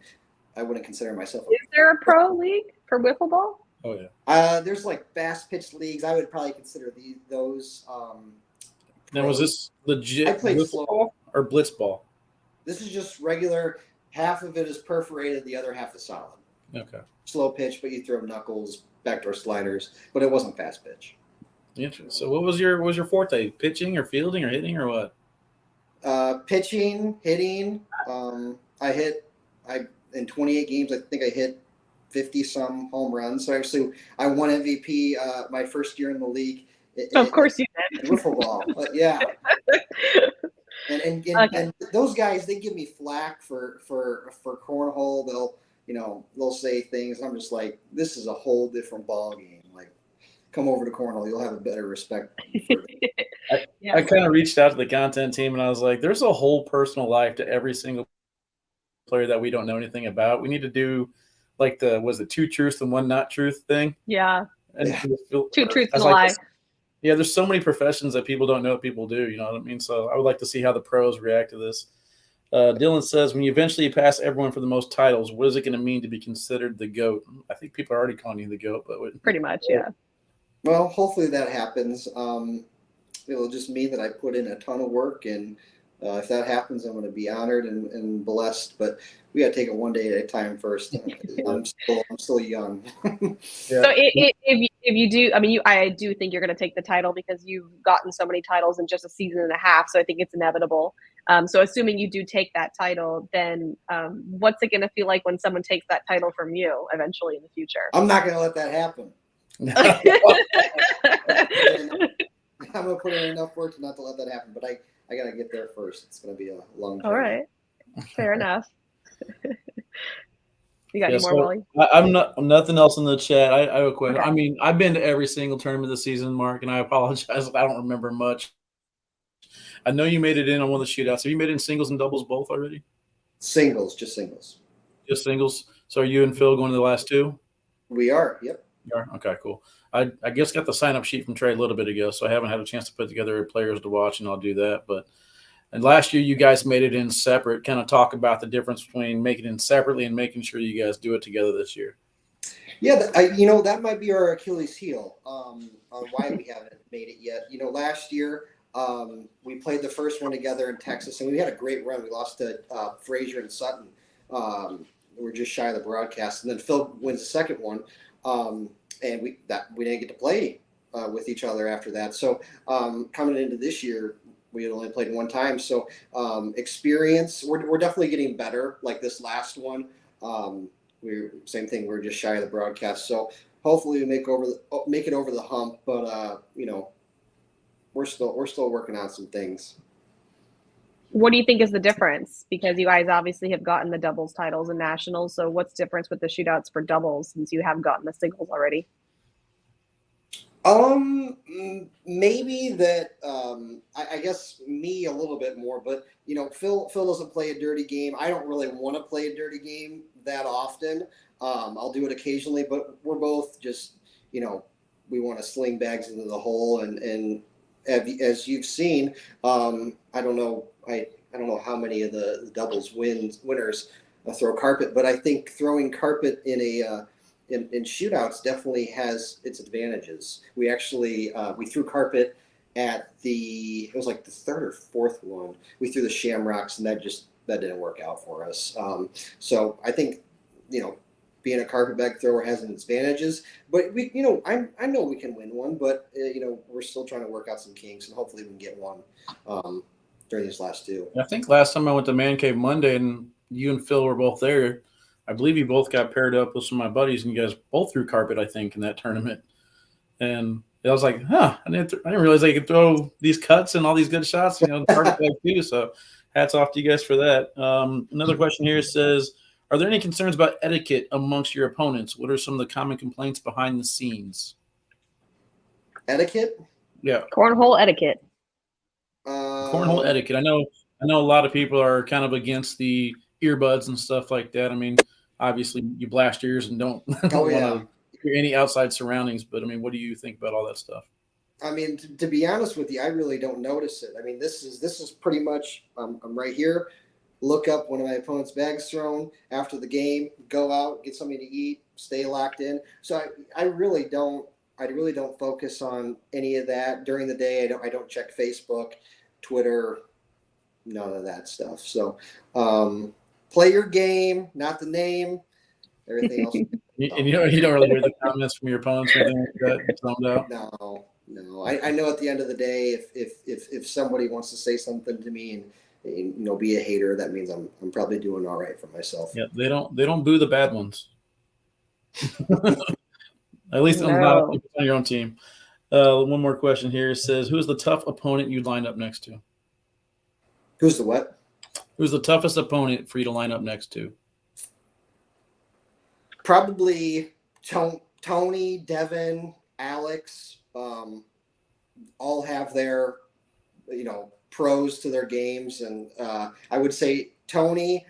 I wouldn't consider myself. Is there a pro league for wiffle ball? Oh yeah. There's like fast pitch leagues. I would probably consider those. Now, was this legit I played wiffle slow. ball or blitz ball? This is just regular. Half of it is perforated, the other half is solid. Okay. Slow pitch, but you throw knuckles, backdoor sliders, but it wasn't fast pitch. Interesting. So, what was your forte? Pitching or fielding or hitting or what? Pitching, hitting. In 28 games, I think I hit 50 some home runs. So actually, I won MVP my first year in the league. Of course you did. Wiffle ball, but yeah. And those guys, they give me flack for cornhole. They'll say things. I'm just like, this is a whole different ball game. Like, come over to cornhole, you'll have a better respect for it. I kind of reached out to the content team and I was like, there's a whole personal life to every single player that we don't know anything about. We need to do like was it 2 truths and 1 not truth thing? Yeah. And Yeah. 2 truths and a lie. Yeah, there's so many professions that people don't know what people do. You know what I mean? So I would like to see how the pros react to this. Dylan says, when you eventually pass everyone for the most titles, what is it going to mean to be considered the GOAT? I think people are already calling you the GOAT, but Pretty much, yeah. Well, hopefully that happens. It'll just mean that I put in a ton of work, and if that happens, I'm going to be honored and blessed. But we got to take it one day at a time first. I'm still young. Yeah. So if you do, I mean, I do think you're going to take the title because you've gotten so many titles in just a season and a half. So I think it's inevitable. So assuming you do take that title, then what's it going to feel like when someone takes that title from you eventually in the future? I'm not going to let that happen. I'm going to put in enough work not to let that happen, but I got to get there first. It's going to be a long journey. All right. Fair enough. You got any more, Wally? I'm nothing else in the chat. I have a question. Okay. I mean, I've been to every single tournament this season, Mark, and I apologize if I don't remember much. I know you made it in on one of the shootouts. Have you made it in singles and doubles both already? Singles, just singles. Just singles. So are you and Phil going to the last 2? We are, yep. You are? Okay, cool. I guess got the sign-up sheet from Trey a little bit ago, so I haven't had a chance to put together players to watch, and I'll do that. And last year you guys made it in separate. Kind of talk about the difference between making it in separately and making sure you guys do it together this year. Yeah, that might be our Achilles heel on why we haven't made it yet. Last year we played the first one together in Texas, and we had a great run. We lost to Frazier and Sutton. We were just shy of the broadcast, and then Phil wins the second one, and we didn't get to play with each other after that. So coming into this year, we had only played one time. So experience, we're definitely getting better. Like this last one, same thing. We're just shy of the broadcast. So hopefully we make it over the hump. But we're still working on some things. What do you think is the difference? Because you guys obviously have gotten the doubles titles and nationals. So what's the difference with the shootouts for doubles since you have gotten the singles already? Maybe that. I guess me a little bit more, but Phil doesn't play a dirty game. I don't really want to play a dirty game that often. I'll do it occasionally, but we're both just we want to sling bags into the hole, and as you've seen, I don't know how many of the doubles winners throw carpet, but I think throwing carpet in in shootouts definitely has its advantages. We actually we threw carpet at it was like the third or fourth one. We threw the shamrocks, and that didn't work out for us. So I think, being a carpetbag thrower has its advantages, but I know we can win one, but we're still trying to work out some kinks, and hopefully we can get one during these last two. I think last time I went to Man Cave Monday and you and Phil were both there, I believe you both got paired up with some of my buddies, and you guys both threw carpet, I think, in that tournament. And I was like, I didn't realize I could throw these cuts and all these good shots, carpet bag too. So hats off to you guys for that. Another question here says, are there any concerns about etiquette amongst your opponents? What are some of the common complaints behind the scenes? Etiquette? Yeah. Cornhole etiquette. Cornhole etiquette. I know a lot of people are kind of against the earbuds and stuff like that. I mean, obviously you blast ears and don't want to hear any outside surroundings, but I mean, what do you think about all that stuff? I mean, to be honest with you, I really don't notice it. I mean, this is pretty much I'm right here. Look up one of my opponent's bags thrown after the game, go out, get something to eat, stay locked in. So I really don't focus on any of that during the day. I don't check Facebook, Twitter, none of that stuff. So play your game, not the name. Everything else. And you don't really hear the comments from your opponents or anything like that? No. I know at the end of the day, if somebody wants to say something to me and be a hater, that means I'm probably doing all right for myself. Yeah, they don't boo the bad ones. At least not on your own team. One more question here. It says, who's the tough opponent you'd line up next to? Who's the what? Who's the toughest opponent for you to line up next to? Probably Tony, Devin, Alex. All have their, pros to their games. And I would say Tony,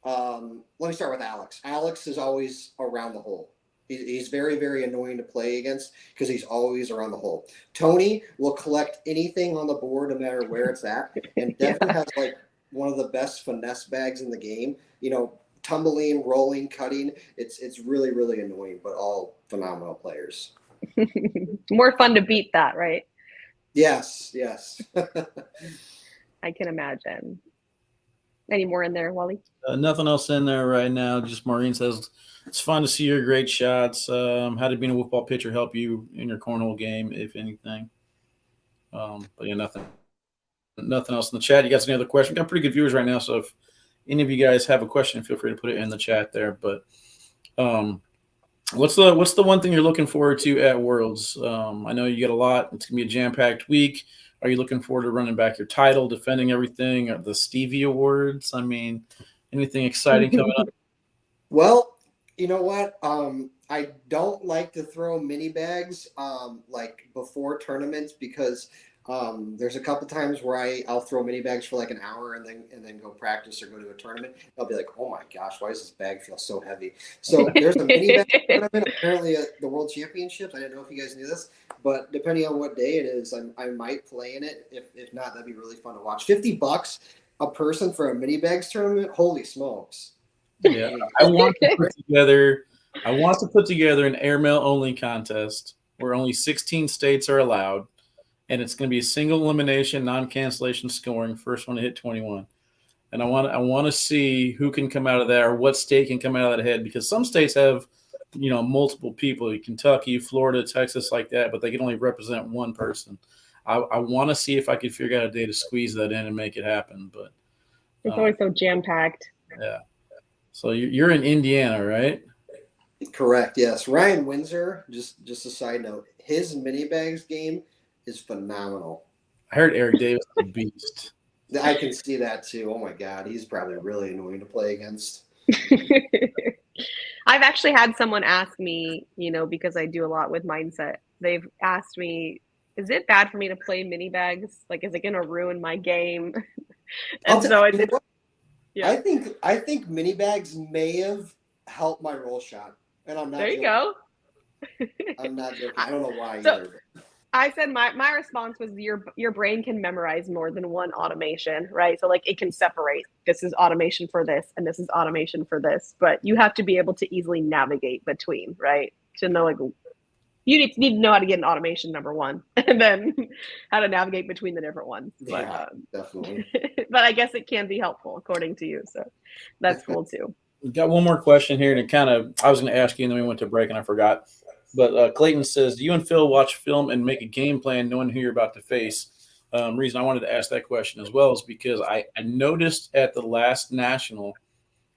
let me start with Alex. Alex is always around the hole. He's very, very annoying to play against because he's always around the hole. Tony will collect anything on the board no matter where it's at. And Devin has like one of the best finesse bags in the game. Tumbling, rolling, cutting. It's really, really annoying, but all phenomenal players. More fun to beat that, right? Yes. I can imagine. Any more in there, Wally? Nothing else in there right now. Just Maureen says, it's fun to see your great shots. How did being a football pitcher help you in your cornhole game, if anything? But yeah, nothing else in the chat. You guys any other questions? We got pretty good viewers right now, so if any of you guys have a question, feel free to put it in the chat there. But what's the one thing you're looking forward to at Worlds? I know you get a lot. It's gonna be a jam-packed week. Are you looking forward to running back your title, defending everything, or the Stevie Awards? I mean, anything exciting coming up? Well, you know what? I don't like to throw mini bags like before tournaments because there's a couple times where I'll throw mini bags for like an hour and then go practice or go to a tournament. I'll be like, oh my gosh, why does this bag feel so heavy? So there's a mini bag tournament apparently at the World Championships. I didn't know if you guys knew this, but depending on what day it is, I might play in it. If not, that'd be really fun to watch. $50 a person for a mini bags tournament. Holy smokes! Yeah, I want to put together an airmail only contest where only 16 states are allowed. And it's going to be a single elimination, non-cancellation scoring. First one to hit 21. And I want to see who can come out of that or what state can come out of that head, because some states have, multiple people, Kentucky, Florida, Texas, like that, but they can only represent one person. I want to see if I could figure out a day to squeeze that in and make it happen. But it's always so jam-packed. Yeah. So you're in Indiana, right? Correct. Yes. Ryan Windsor, just a side note, his mini bags game is phenomenal. I heard Eric Davis is a beast. I can see that too. Oh my God, he's probably really annoying to play against. I've actually had someone ask me, because I do a lot with mindset. They've asked me, is it bad for me to play mini bags? Like, is it going to ruin my game? And so I did. Yeah. I think mini bags may have helped my roll shot, and I'm not. There you go. I'm not joking. I don't know why either. I said my response was your brain can memorize more than one automation, right? So like it can separate. This is automation for this, and this is automation for this. But you have to be able to easily navigate between, right? To know like you need to know how to get an automation, number one, and then how to navigate between the different ones. But Yeah, definitely. but I guess it can be helpful according to you. So that's cool too. We've got one more question here, and it kind of I was going to ask you, and then we went to break, and I forgot. But Clayton says, "Do you and Phil watch film and make a game plan, knowing who you're about to face?" Reason I wanted to ask that question as well is because I noticed at the last national,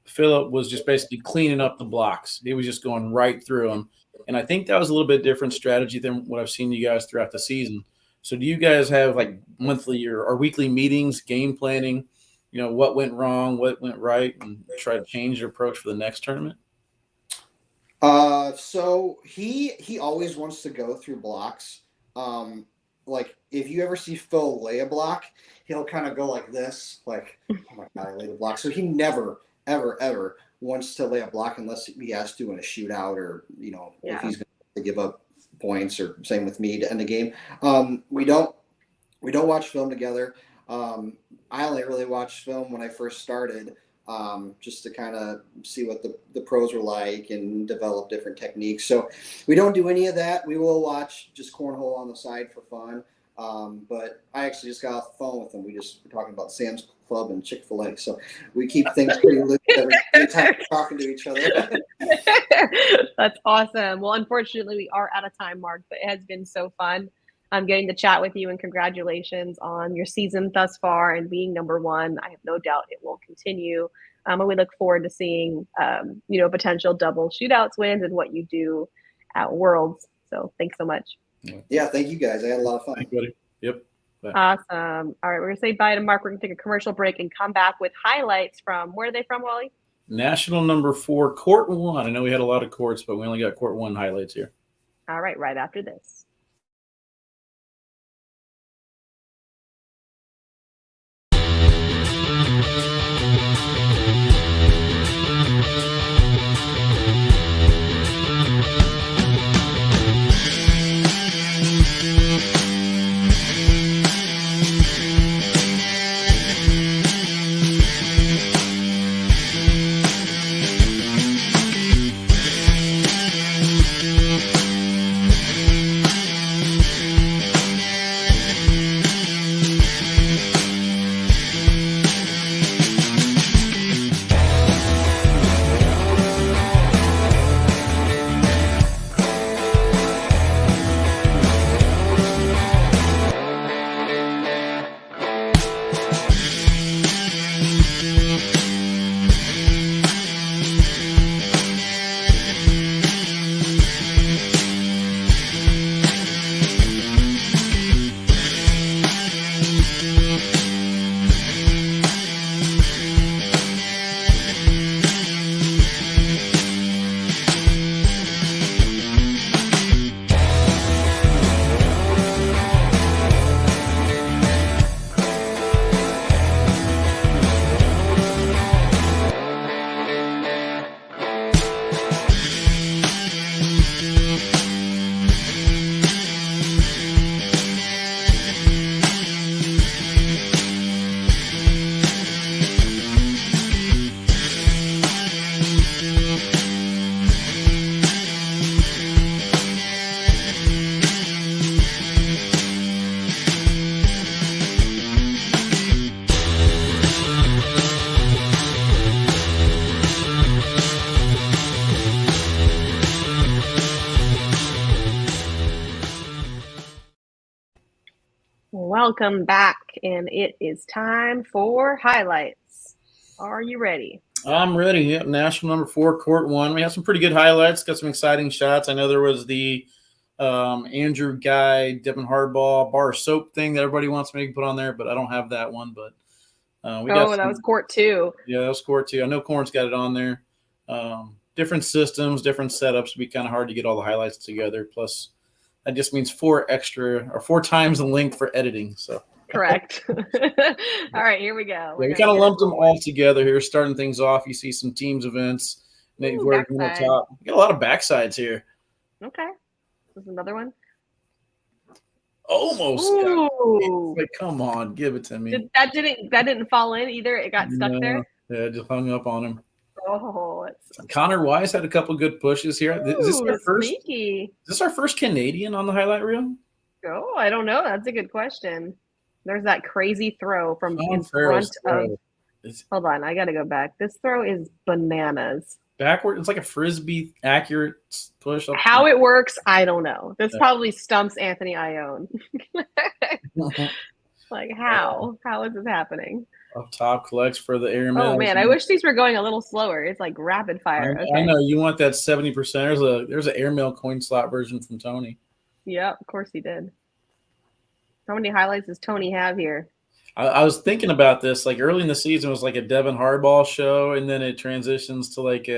Philip was just basically cleaning up the blocks. He was just going right through them, and I think that was a little bit different strategy than what I've seen you guys throughout the season. So, do you guys have like monthly or weekly meetings, game planning? You know, what went wrong, what went right, and try to change your approach for the next tournament? So he always wants to go through blocks. Like if you ever see Phil lay a block, he'll kind of go like this, like, oh my God, I laid a block. So he never, ever wants to lay a block unless he has to in a shootout or, you know, if he's going to give up points, or same with me to end the game. We don't watch film together. I only really watched film when I first started. Just to kind of see what the pros were like and develop different techniques. So we don't do any of that. We will watch just cornhole on the side for fun. But I actually just got off the phone with them. We're talking about Sam's Club and Chick-fil-A. So we keep things pretty loose every time we're talking to each other. That's awesome. Well, unfortunately, we are out of time, Mark, but it has been so fun. I'm getting to chat with you, and congratulations on your season thus far and being number one. I have no doubt it will continue. And we look forward to seeing, potential double shootouts wins and what you do at Worlds. So thanks so much. Yeah, thank you guys. I had a lot of fun. Thank you, buddy. Yep. Bye. Awesome. All right, we're going to say bye to Mark. We're going to take a commercial break and come back with highlights from, where are they from, Wally? National number 4, court 1. I know we had a lot of courts, but we only got court 1 highlights here. All right after this. Welcome back, and it is time for highlights. Are you ready? I'm ready. Yep. National number 4, court 1. We have some pretty good highlights. Got some exciting shots. I know there was the Andrew Guy, Devin Hardball, bar soap thing that everybody wants me to put on there, but I don't have that one. But that was court 2. Yeah, that was court 2. I know Corn's got it on there. Different systems, different setups. It'd be kind of hard to get all the highlights together. Plus, that just means 4 times the length for editing. So correct. All right, here we go. Yeah, we kind of lumped them all together here. Starting things off, you see some teams events. We're on the top. We got a lot of backsides here. Okay, this is another one. Almost got it. Ooh. Like, come on, give it to me. That didn't fall in either. It got stuck there. Yeah, just hung up on him. Oh, Connor Wise had a couple good pushes here. Is this our first? sneaky. Is this our first Canadian on the highlight reel? Oh, I don't know. That's a good question. There's that crazy throw from Colin in Farrell's front of. throw. It's Hold on, I gotta go back. This throw is bananas. backward. It's like a frisbee accurate push. Up How it works, I don't know. This Yeah. probably stumps Anthony Ione. Like how? How is this happening? Up top collects for the airmail. Oh man, I wish these were going a little slower. It's like rapid fire. I know you want that 70%. There's an airmail coin slot version from Tony. Yeah, of course he did. How many highlights does Tony have here? I was thinking about this. Like early in the season, it was like a Devin Hardball show, and then it transitions to like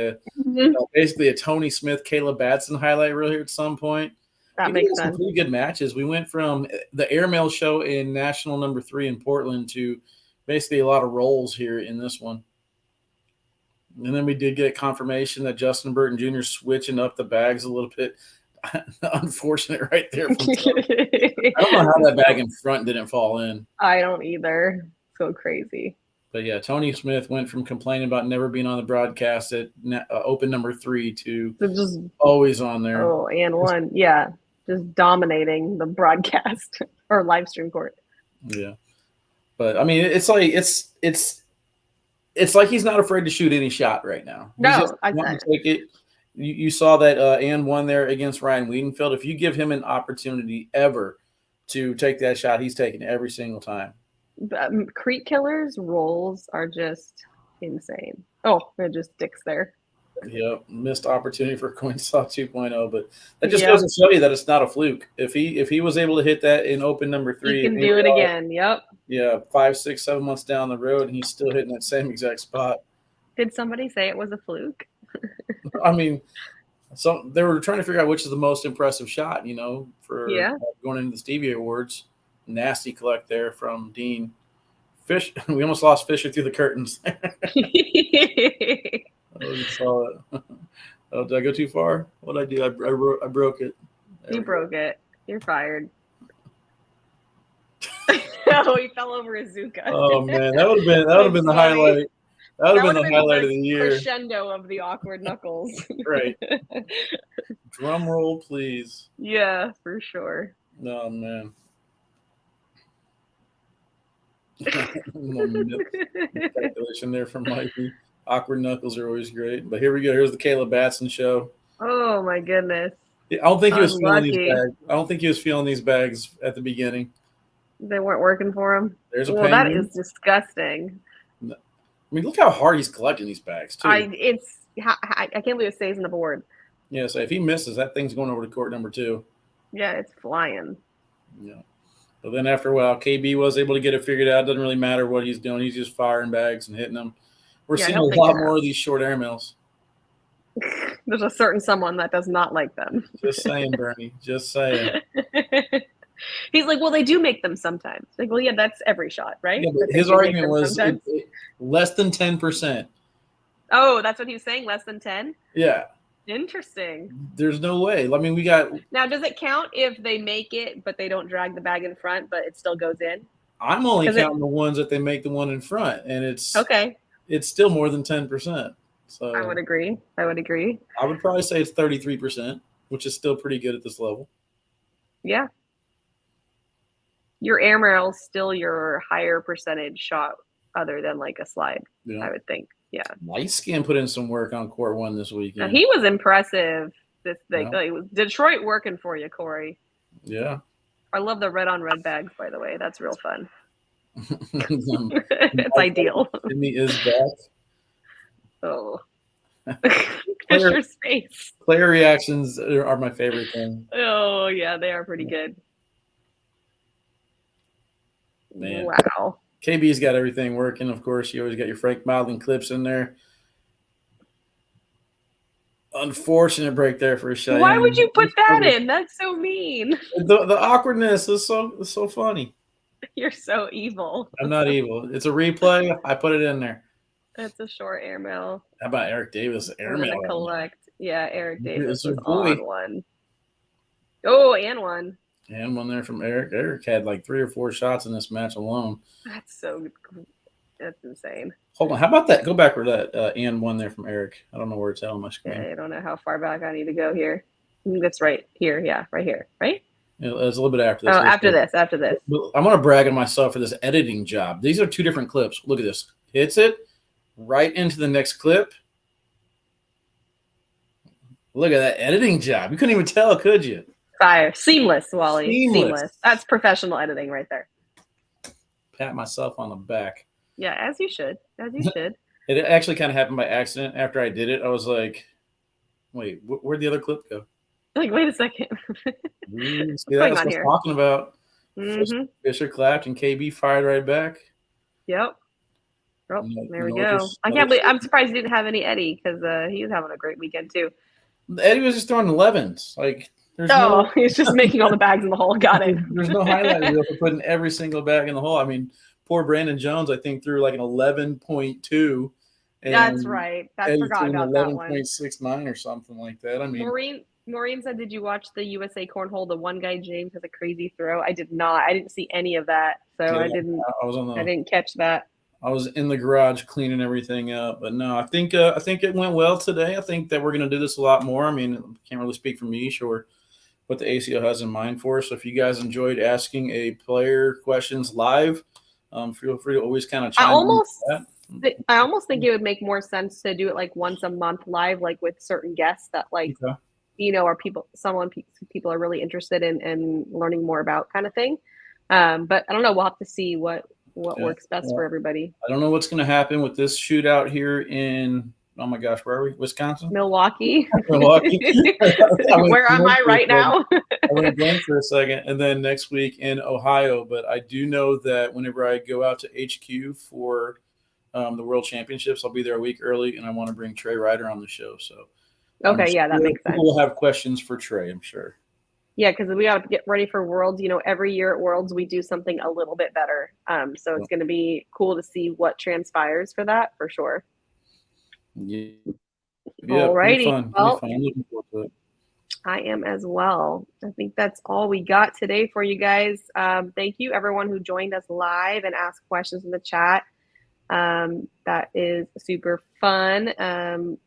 basically a Tony Smith, Caleb Batson highlight reel here at some point. That makes sense. Some pretty good matches. We went from the airmail show in national number 3 in Portland to basically a lot of rolls here in this one. And then we did get confirmation that Justin Burton Jr. switching up the bags a little bit. Unfortunate right there. I don't know how that bag in front didn't fall in. I don't either. So crazy. But yeah, Tony Smith went from complaining about never being on the broadcast at open number 3 to just always on there. Oh, and one. Yeah. Just dominating the broadcast or live stream court. Yeah. But I mean, it's like it's like he's not afraid to shoot any shot right now. No, he's just I wanting said to take it. You saw that and one there against Ryan Wiedenfeld. If you give him an opportunity ever to take that shot, he's taking it every single time. Creek Killers rolls are just insane. Oh, it just sticks there. Yep, missed opportunity for coin slot 2.0, but that just goes to show you that it's not a fluke. If he was able to hit that in open number 3, he can do it again. Yep. Yeah, 5, 6, 7 months down the road, and he's still hitting that same exact spot. Did somebody say it was a fluke? I mean, so they were trying to figure out which is the most impressive shot, for going into the Stevie Awards. Nasty collect there from Dean. Fish. We almost lost Fisher through the curtains. Oh, you saw it. Oh, did I go too far? What did I do? I broke it. You broke it. You're fired. Oh, he fell over a Zuka. Oh man, that would have been the highlight. That would have been the highlight of the year. Crescendo of the awkward knuckles. Right. Drum roll, please. Yeah, for sure. Oh man. Calculation there from Mikey. Awkward knuckles are always great. But here we go. Here's the Caleb Batson show. Oh my goodness. I don't think he was feeling these bags. I don't think he was feeling these bags at the beginning. They weren't working for him. There's a that is disgusting. I mean, look how hard he's collecting these bags too. I can't believe it stays on the board. Yeah, so if he misses, that thing's going over to court number 2. Yeah, it's flying. Yeah. But then after a while, KB was able to get it figured out. It doesn't really matter what he's doing. He's just firing bags and hitting them. We're seeing a lot more of these short airmails. There's a certain someone that does not like them. Just saying, Bernie. Just saying. He's like, well, they do make them sometimes. Like, well, yeah, that's every shot, right? Yeah, but his argument was less than 10%. Oh, that's what he was saying? Less than 10? Yeah. Interesting. There's no way. I mean, we got... Now, does it count if they make it, but they don't drag the bag in front, but it still goes in? I'm only counting the ones that they make the one in front, and it's... Okay. It's still more than 10%. So I would agree. I would probably say it's 33%, which is still pretty good at this level. Yeah. Your airmail's still your higher percentage shot other than like a slide, I would think. Yeah. Light Skin put in some work on court 1 this weekend. Now, he was impressive. It was Detroit working for you, Corey. Yeah. I love the red on red bags, by the way. That's real fun. It's ideal. Jimmy is back. Oh. Fisher's face. Player reactions are my favorite thing. Oh, yeah, they are pretty good. Man. Wow. KB's got everything working. Of course, you always got your Frank Modeling clips in there. Unfortunate break there for Cheyenne. Why would you put that in? That's so mean. The awkwardness is so funny. You're so evil. I'm not evil. It's a replay. I put it in there. That's a short airmail. How about Eric Davis? Airmail. Collect. Yeah, Eric Davis was on one. Oh, and one. And one there from Eric. Eric had like 3 or 4 shots in this match alone. That's insane. Hold on. How about that? Go back for that and one there from Eric. I don't know where it's at on my screen. I don't know how far back I need to go here. I think that's right here. Yeah, right here. Right? It's a little bit after this. Oh, after this. I'm going to brag on myself for this editing job. These are 2 different clips. Look at this. Hits it right into the next clip. Look at that editing job. You couldn't even tell, could you? Fire. Seamless, Wally. Seamless. That's professional editing right there. Pat myself on the back. Yeah, as you should. It actually kind of happened by accident. After I did it, I was like, wait, where'd the other clip go? Like, wait a second. See, that's what I'm talking about. Mm-hmm. Fisher clapped and KB fired right back. Yep. Oh, there we go. I can't believe. I'm surprised he didn't have any Eddie because he was having a great weekend too. Eddie was just throwing 11s. Like, he's just making all the bags in the hole. Got it. There's no highlight reel for putting every single bag in the hole. I mean, poor Brandon Jones, I think, threw like an 11.2. That's right. I forgot about that one. 11.69 or something like that. I mean, Maureen said, "Did you watch the USA Cornhole? The one guy James has a crazy throw." I did not. I didn't see any of that, so yeah, I didn't catch that. I was in the garage cleaning everything up, but no, I think it went well today. I think that we're going to do this a lot more. I mean, can't really speak for Meesh or what the ACO has in mind for us. So if you guys enjoyed asking a player questions live, feel free to always kind of chime in. I almost think it would make more sense to do it like once a month live, like with certain guests that are people are really interested in learning more about kind of thing. But I don't know. We'll have to see what works best for everybody. I don't know what's going to happen with this shootout here in, oh my gosh, where are we? Wisconsin? Milwaukee. Where am I right now? I went blank for a second. And then next week in Ohio. But I do know that whenever I go out to HQ for the World Championships, I'll be there a week early, and I want to bring Trey Ryder on the show. So okay, yeah, that makes sense. People will have questions for Trey, I'm sure. Yeah, because we got to get ready for Worlds. Every year at Worlds, we do something a little bit better. So it's going to be cool to see what transpires for that, for sure. Yeah. Alrighty. Well, I'm looking forward to it. I am as well. I think that's all we got today for you guys. Thank you, everyone who joined us live and asked questions in the chat. That is super fun.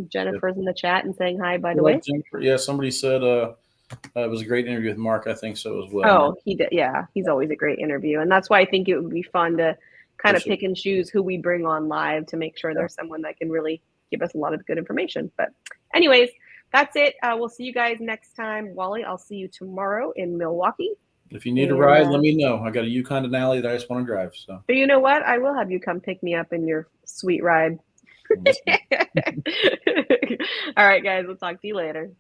Jennifer's in the chat and saying hi, by the way. Jennifer, yeah, somebody said it was a great interview with Mark. I think so as well. Oh, he did. Yeah, he's always a great interview. And that's why I think it would be fun to kind of pick and choose who we bring on live to make sure there's someone that can really give us a lot of good information. But anyways, that's it. We'll see you guys next time. Wally, I'll see you tomorrow in Milwaukee. If you need a ride, let me know. I got a Yukon Denali that I just want to drive. So. But you know what? I will have you come pick me up in your sweet ride. All right, guys. We'll talk to you later.